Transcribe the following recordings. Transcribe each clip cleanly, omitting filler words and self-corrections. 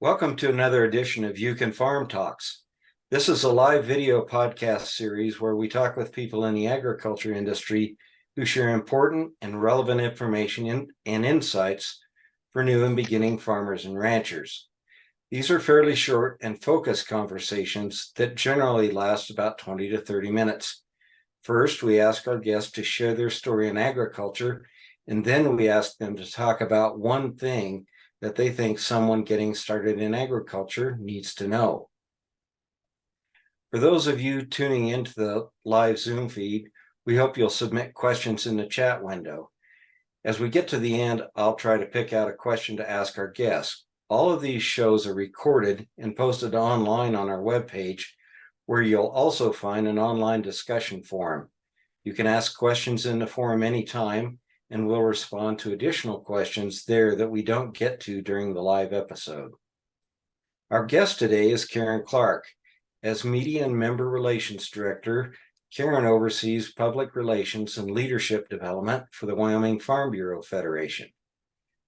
Welcome to another edition of You Can Farm Talks. This is a live video podcast series where we talk with people in the agriculture industry who share important and relevant information and insights for new and beginning farmers and ranchers. These are fairly short and focused conversations that generally last about 20 to 30 minutes. First, we ask our guests to share their story in agriculture, and then we ask them to talk about one thing that they think someone getting started in agriculture needs to know. For those of you tuning into the live Zoom feed, we hope you'll submit questions in the chat window. As we get to the end, I'll try to pick out a question to ask our guests. All of these shows are recorded and posted online on our webpage, where you'll also find an online discussion forum. You can ask questions in the forum anytime, and we'll respond to additional questions there that we don't get to during the live episode. Our guest today is Kerin Clark. As Media and Member Relations Director, Kerin oversees public relations and leadership development for the Wyoming Farm Bureau Federation.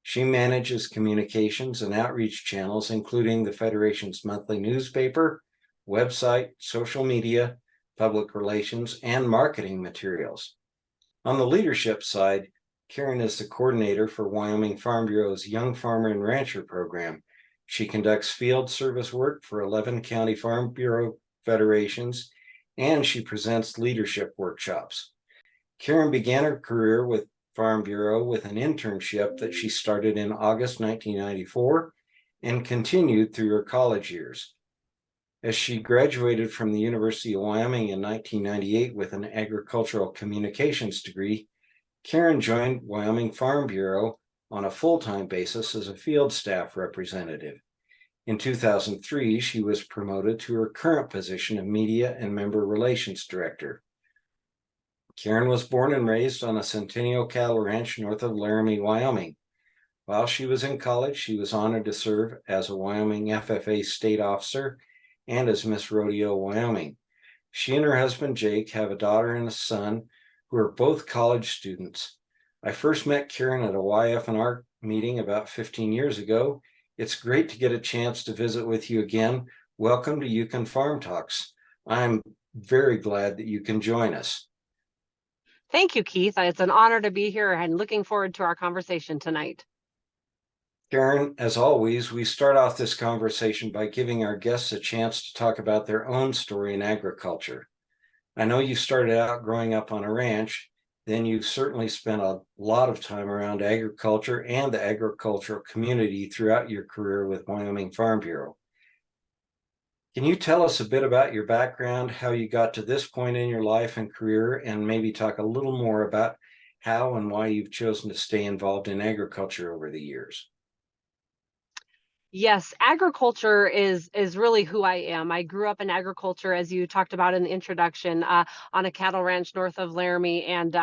She manages communications and outreach channels, including the Federation's monthly newspaper, website, social media, public relations, and marketing materials. On the leadership side, Kerin is the coordinator for Wyoming Farm Bureau's Young Farmer and Rancher program. She conducts field service work for 11 county Farm Bureau federations, and she presents leadership workshops. Kerin began her career with Farm Bureau with an internship that she started in August 1994 and continued through her college years. As she graduated from the University of Wyoming in 1998 with an agricultural communications degree, Kerin joined Wyoming Farm Bureau on a full-time basis as a field staff representative. In 2003, she was promoted to her current position of Media and Member Relations Director. Kerin was born and raised on a centennial cattle ranch north of Laramie, Wyoming. While she was in college, she was honored to serve as a Wyoming FFA state officer and as Miss Rodeo, Wyoming. She and her husband, Jake, have a daughter and a son who are both college students. I first met Kerin at a YFR meeting about 15 years ago. It's great to get a chance to visit with you again. Welcome to You Can Farm Talks. I'm very glad that you can join us. Thank you, Keith. It's an honor to be here and looking forward to our conversation tonight. Kerin, as always, we start off this conversation by giving our guests a chance to talk about their own story in agriculture. I know you started out growing up on a ranch, then you certainly spent a lot of time around agriculture and the agricultural community throughout your career with Wyoming Farm Bureau. Can you tell us a bit about your background, how you got to this point in your life and career, and maybe talk a little more about how and why you've chosen to stay involved in agriculture over the years? Yes, agriculture is really who I am. I grew up in agriculture, as you talked about in the introduction, on a cattle ranch north of Laramie, and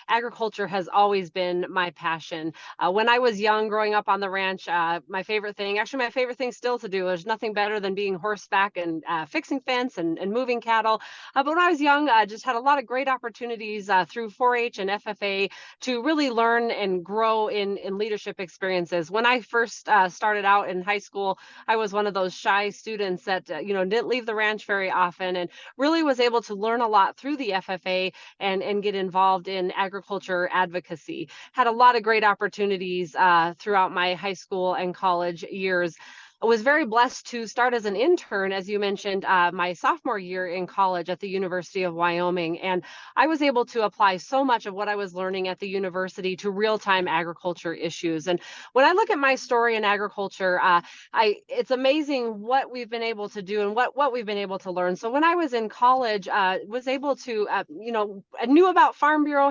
agriculture has always been my passion. When I was young, growing up on the ranch, my favorite thing still to do, there's nothing better than being horseback and fixing fence and moving cattle. But when I was young, I just had a lot of great opportunities through 4-H and FFA to really learn and grow in leadership experiences. When I first started out in high school, I was one of those shy students that didn't leave the ranch very often, and really was able to learn a lot through the FFA and get involved in agriculture advocacy. Had a lot of great opportunities throughout my high school and college years. I was very blessed to start as an intern, as you mentioned, my sophomore year in college at the University of Wyoming. And I was able to apply so much of what I was learning at the university to real-time agriculture issues. And when I look at my story in agriculture, it's amazing what we've been able to do and what we've been able to learn. So when I was in college, was able to, I knew about Farm Bureau,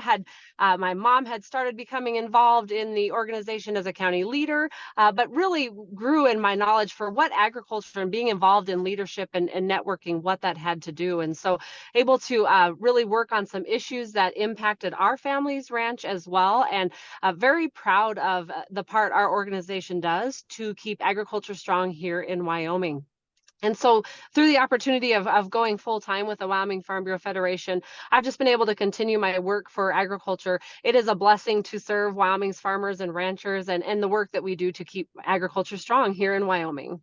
my mom had started becoming involved in the organization as a county leader, but really grew in my knowledge for what agriculture and being involved in leadership and networking, what that had to do. And so able to really work on some issues that impacted our family's ranch as well. And very proud of the part our organization does to keep agriculture strong here in Wyoming. And so through the opportunity of going full time with the Wyoming Farm Bureau Federation, I've just been able to continue my work for agriculture. It is a blessing to serve Wyoming's farmers and ranchers and the work that we do to keep agriculture strong here in Wyoming.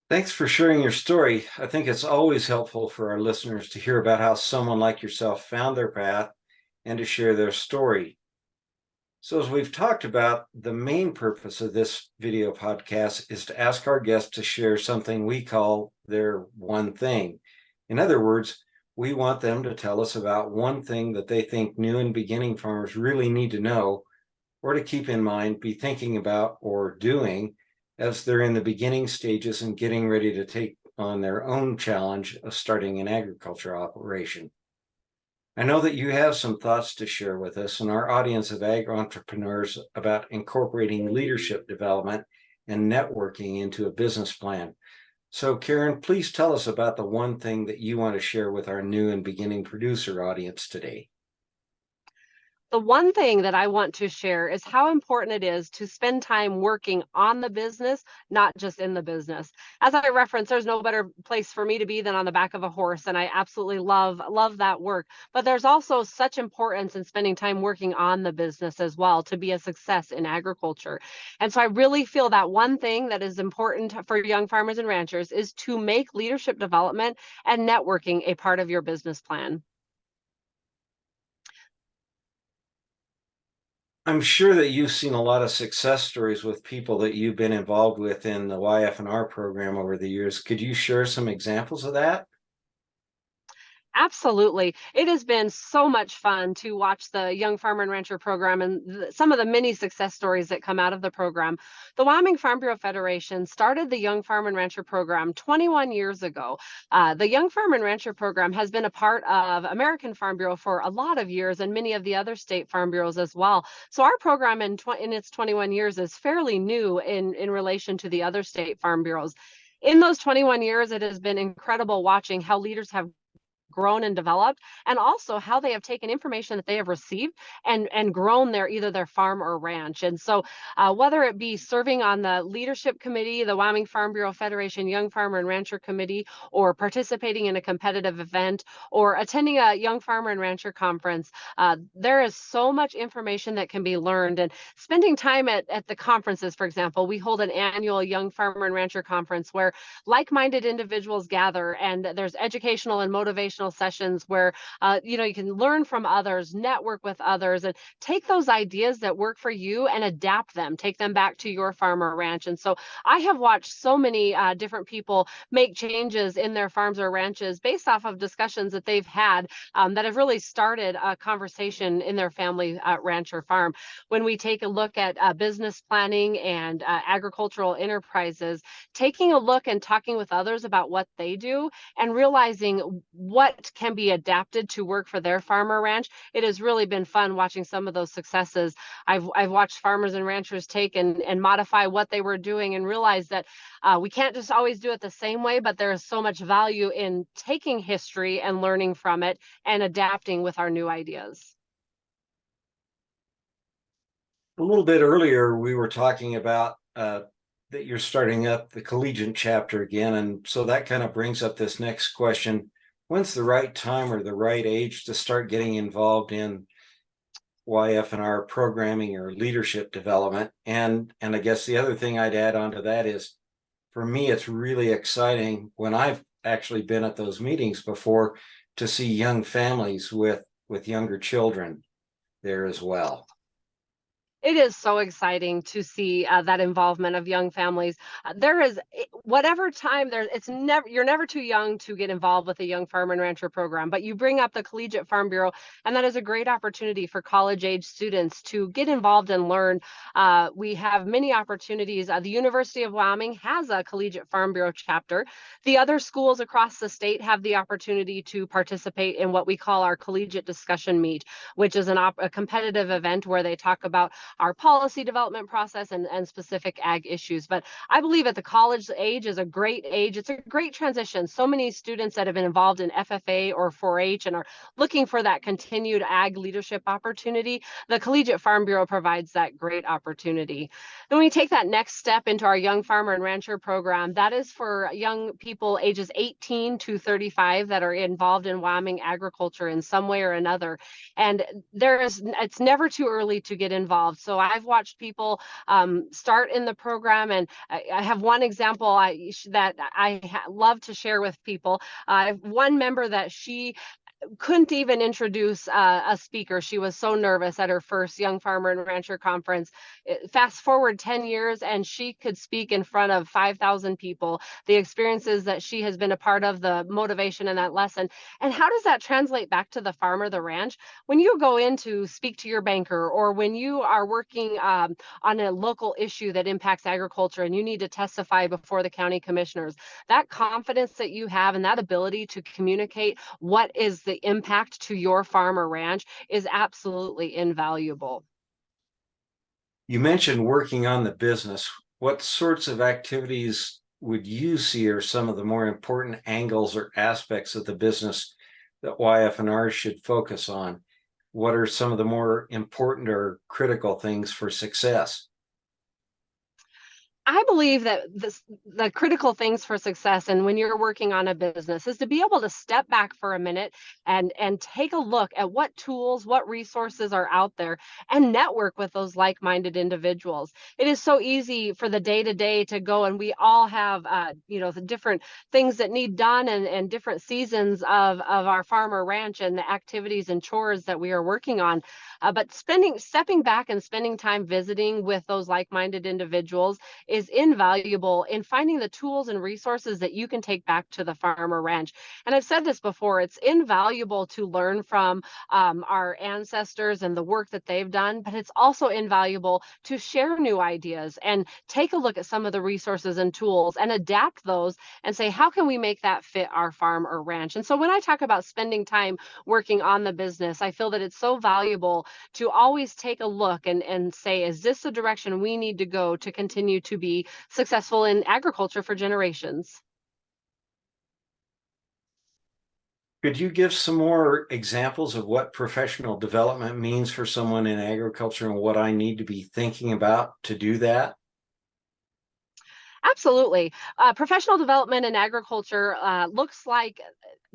Thanks for sharing your story. I think it's always helpful for our listeners to hear about how someone like yourself found their path and to share their story. So, as we've talked about, the main purpose of this video podcast is to ask our guests to share something we call their one thing. In other words, we want them to tell us about one thing that they think new and beginning farmers really need to know or to keep in mind, be thinking about, or doing as they're in the beginning stages and getting ready to take on their own challenge of starting an agriculture operation. I know that you have some thoughts to share with us and our audience of ag entrepreneurs about incorporating leadership development and networking into a business plan. So, Kerin, please tell us about the one thing that you want to share with our new and beginning producer audience today. The one thing that I want to share is how important it is to spend time working on the business, not just in the business. As I referenced, there's no better place for me to be than on the back of a horse, and I absolutely love that work. But there's also such importance in spending time working on the business as well to be a success in agriculture. And so I really feel that one thing that is important for young farmers and ranchers is to make leadership development and networking a part of your business plan. I'm sure that you've seen a lot of success stories with people that you've been involved with in the YFR program over the years. Could you share some examples of that? Absolutely. It has been so much fun to watch the Young Farmer and Rancher program and some of the many success stories that come out of the program. The Wyoming Farm Bureau Federation started the Young Farm and Rancher program 21 years ago. The Young Farm and Rancher program has been a part of American Farm Bureau for a lot of years and many of the other state farm bureaus as well. So our program in its 21 years is fairly new in relation to the other state farm bureaus. In those 21 years, it has been incredible watching how leaders have grown and developed, and also how they have taken information that they have received and grown either their farm or ranch. And so whether it be serving on the leadership committee, the Wyoming Farm Bureau Federation Young Farmer and Rancher Committee, or participating in a competitive event, or attending a Young Farmer and Rancher conference, there is so much information that can be learned. And spending time at the conferences, for example, we hold an annual Young Farmer and Rancher conference where like-minded individuals gather, and there's educational and motivational sessions where you can learn from others, network with others, and take those ideas that work for you and adapt them, take them back to your farm or ranch. And so I have watched so many different people make changes in their farms or ranches based off of discussions that they've had that have really started a conversation in their family ranch or farm. When we take a look at business planning and agricultural enterprises, taking a look and talking with others about what they do and realizing what can be adapted to work for their farm or ranch, it has really been fun watching some of those successes. I've watched farmers and ranchers take and modify what they were doing and realize that we can't just always do it the same way, but there is so much value in taking history and learning from it and adapting with our new ideas. A little bit earlier, we were talking about that you're starting up the collegiate chapter again. And so that kind of brings up this next question. When's the right time or the right age to start getting involved in YF&R programming or leadership development? And I guess the other thing I'd add on to that is, for me, it's really exciting when I've actually been at those meetings before to see young families with younger children there as well. It is so exciting to see that involvement of young families. There is whatever time there, it's never you're never too young to get involved with a young farmer and rancher program. But you bring up the Collegiate Farm Bureau, and that is a great opportunity for college-age students to get involved and learn. We have many opportunities. The University of Wyoming has a Collegiate Farm Bureau chapter. The other schools across the state have the opportunity to participate in what we call our collegiate discussion meet, which is a competitive event where they talk about our policy development process and specific ag issues. But I believe at the college age is a great age. It's a great transition. So many students that have been involved in FFA or 4-H and are looking for that continued ag leadership opportunity, the Collegiate Farm Bureau provides that great opportunity. Then we take that next step into our Young Farmer and Rancher program. That is for young people ages 18 to 35 that are involved in Wyoming agriculture in some way or another. And it's never too early to get involved. So I've watched people start in the program, and I have one example that I love to share with people. I have one member that she couldn't even introduce a speaker. She was so nervous at her first Young Farmer and Rancher conference. Fast forward 10 years, and she could speak in front of 5,000 people. The experiences that she has been a part of, the motivation in that lesson. And how does that translate back to the farm or the ranch? When you go in to speak to your banker, or when you are working on a local issue that impacts agriculture and you need to testify before the county commissioners, that confidence that you have and that ability to communicate what is the impact to your farm or ranch is absolutely invaluable. You mentioned working on the business. What sorts of activities would you see are some of the more important angles or aspects of the business that YF&R should focus on? What are some of the more important or critical things for success? I believe that the critical things for success, and when you're working on a business, is to be able to step back for a minute and take a look at what tools, what resources are out there, and network with those like-minded individuals. It is so easy for the day-to-day to go, and we all have the different things that need done, and different seasons of our farm or ranch and the activities and chores that we are working on. But stepping back and spending time visiting with those like-minded individuals is invaluable in finding the tools and resources that you can take back to the farm or ranch. And I've said this before, it's invaluable to learn from our ancestors and the work that they've done, but it's also invaluable to share new ideas and take a look at some of the resources and tools and adapt those and say, how can we make that fit our farm or ranch? And so when I talk about spending time working on the business, I feel that it's so valuable to always take a look and say, is this the direction we need to go to continue to be successful in agriculture for generations? Could you give some more examples of what professional development means for someone in agriculture and what I need to be thinking about to do that? Absolutely. Professional development in agriculture looks like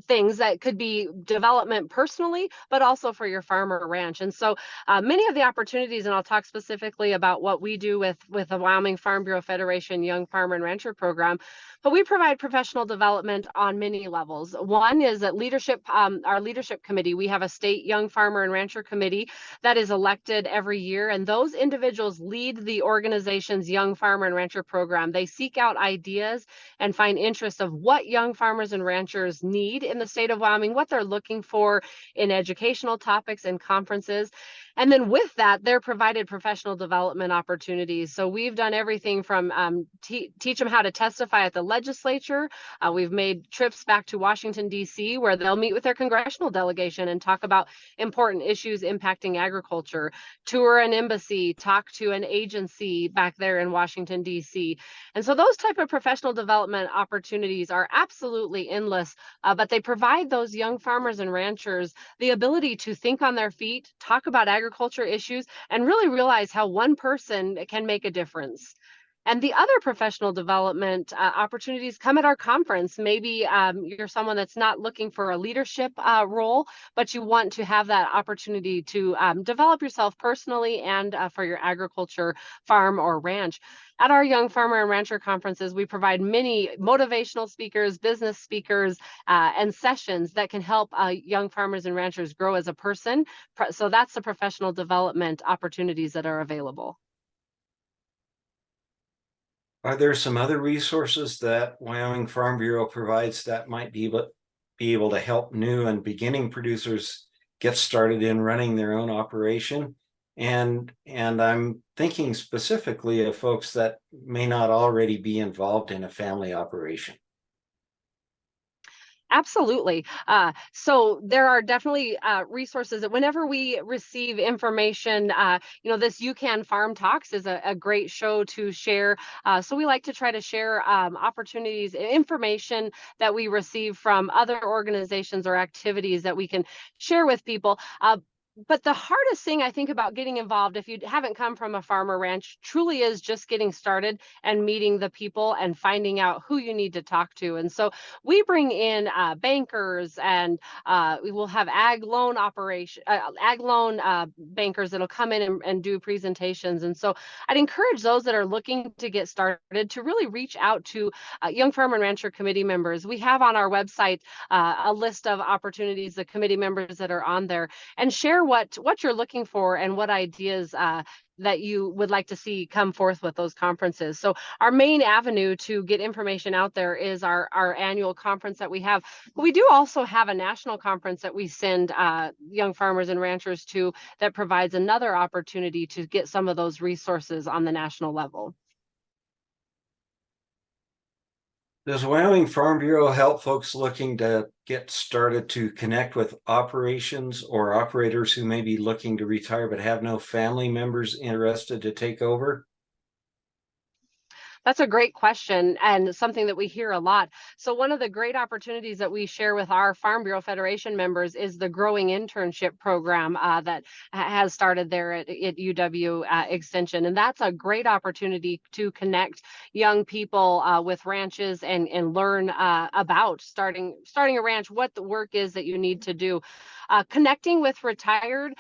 things that could be development personally, but also for your farm or ranch. And so many of the opportunities, and I'll talk specifically about what we do with the Wyoming Farm Bureau Federation Young Farmer and Rancher Program, but we provide professional development on many levels. One is that leadership, our leadership committee, we have a state Young Farmer and Rancher committee that is elected every year, and those individuals lead the organization's Young Farmer and Rancher program. They seek out ideas and find interest of what young farmers and ranchers need in the state of Wyoming, what they're looking for in educational topics and conferences. And then with that, they're provided professional development opportunities. So we've done everything from teach them how to testify at the legislature. We've made trips back to Washington, D.C., where they'll meet with their congressional delegation and talk about important issues impacting agriculture, tour an embassy, talk to an agency back there in Washington, D.C. And so those type of professional development opportunities are absolutely endless, but they provide those young farmers and ranchers the ability to think on their feet, talk about agriculture issues, and really realize how one person can make a difference. And the other professional development opportunities come at our conference. Maybe you're someone that's not looking for a leadership role, but you want to have that opportunity to develop yourself personally and for your agriculture, farm, or ranch. At our Young Farmer and Rancher conferences, we provide many motivational speakers, business speakers, and sessions that can help young farmers and ranchers grow as a person. So that's the professional development opportunities that are available. Are there some other resources that Wyoming Farm Bureau provides that might be able to help new and beginning producers get started in running their own operation? And I'm thinking specifically of folks that may not already be involved in a family operation. Absolutely. So there are definitely resources that whenever we receive information, this You Can Farm Talks is a great show to share. So we like to try to share opportunities, information that we receive from other organizations or activities that we can share with people. But the hardest thing I think about getting involved, if you haven't come from a farm or ranch, truly is just getting started and meeting the people and finding out who you need to talk to. And so we bring in bankers, and we will have ag loan bankers that'll come in and do presentations. And so I'd encourage those that are looking to get started to really reach out to young farm and rancher committee members. We have on our website a list of opportunities, the committee members that are on there, and share what you're looking for and what ideas that you would like to see come forth with those conferences. So our main avenue to get information out there is our annual conference that we have. But we do also have a national conference that we send young farmers and ranchers to, that provides another opportunity to get some of those resources on the national level. Does Wyoming Farm Bureau help folks looking to get started to connect with operations or operators who may be looking to retire but have no family members interested to take over? That's a great question, and something that we hear a lot. So one of the great opportunities that we share with our Farm Bureau Federation members is the Growing Internship Program that has started there at UW Extension. And that's a great opportunity to connect young people with ranches and learn about starting a ranch, what the work is that you need to do. Connecting with retired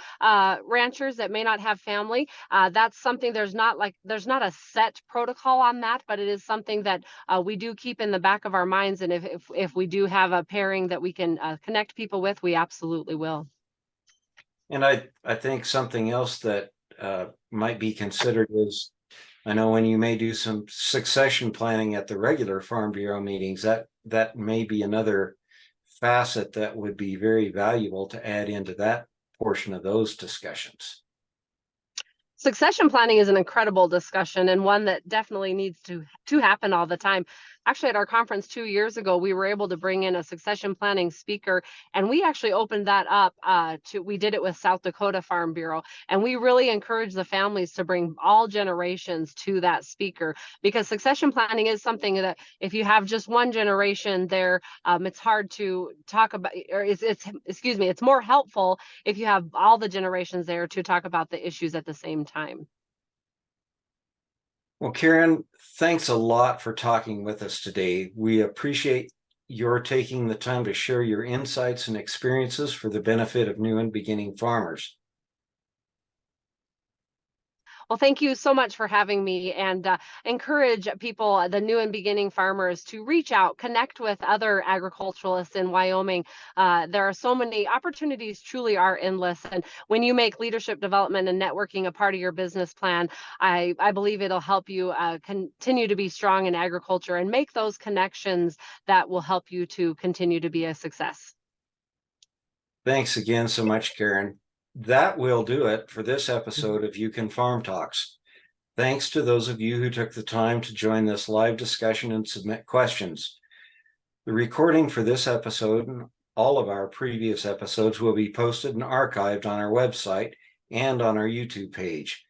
ranchers that may not have family, that's something, there's not a set protocol on that, but it is something that we do keep in the back of our minds. And if we do have a pairing that we can connect people with, we absolutely will. And I think something else that might be considered is, I know when you may do some succession planning at the regular Farm Bureau meetings, that may be another facet that would be very valuable to add into that portion of those discussions. Succession planning is an incredible discussion, and one that definitely needs to happen all the time. Actually, at our conference 2 years ago, we were able to bring in a succession planning speaker, and we actually opened that up we did it with South Dakota Farm Bureau, and we really encourage the families to bring all generations to that speaker, because succession planning is something that if you have just one generation there, it's hard to talk about, or excuse me, it's more helpful if you have all the generations there to talk about the issues at the same time. Well, Kerin, thanks a lot for talking with us today. We appreciate your taking the time to share your insights and experiences for the benefit of new and beginning farmers. Well, thank you so much for having me, and encourage people, the new and beginning farmers, to reach out, connect with other agriculturalists in Wyoming. There are so many opportunities, truly are endless. And when you make leadership development and networking a part of your business plan, I believe it'll help you continue to be strong in agriculture and make those connections that will help you to continue to be a success. Thanks again so much, Kerin. That will do it for this episode of You Can Farm Talks. Thanks to those of you who took the time to join this live discussion and submit questions. The recording for this episode and all of our previous episodes will be posted and archived on our website and on our YouTube page.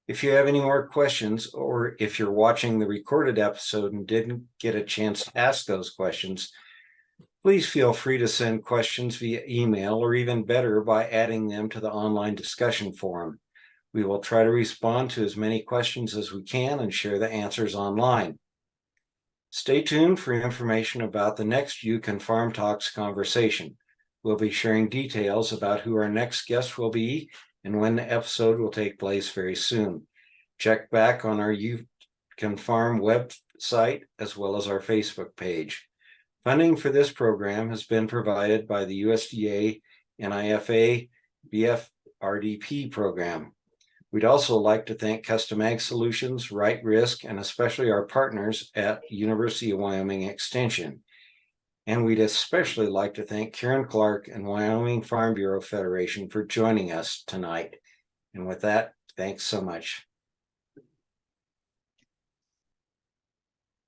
If you have any more questions, or if you're watching the recorded episode and didn't get a chance to ask those questions, please feel free to send questions via email, or even better, by adding them to the online discussion forum. We will try to respond to as many questions as we can and share the answers online. Stay tuned for information about the next You Can Farm Talks conversation. We'll be sharing details about who our next guest will be and when the episode will take place very soon. Check back on our You Can Farm website as well as our Facebook page. Funding for this program has been provided by the USDA NIFA BFRDP program. We'd also like to thank Custom Ag Solutions, Right Risk, and especially our partners at University of Wyoming Extension. And we'd especially like to thank Kerin Clark and Wyoming Farm Bureau Federation for joining us tonight. And with that, thanks so much.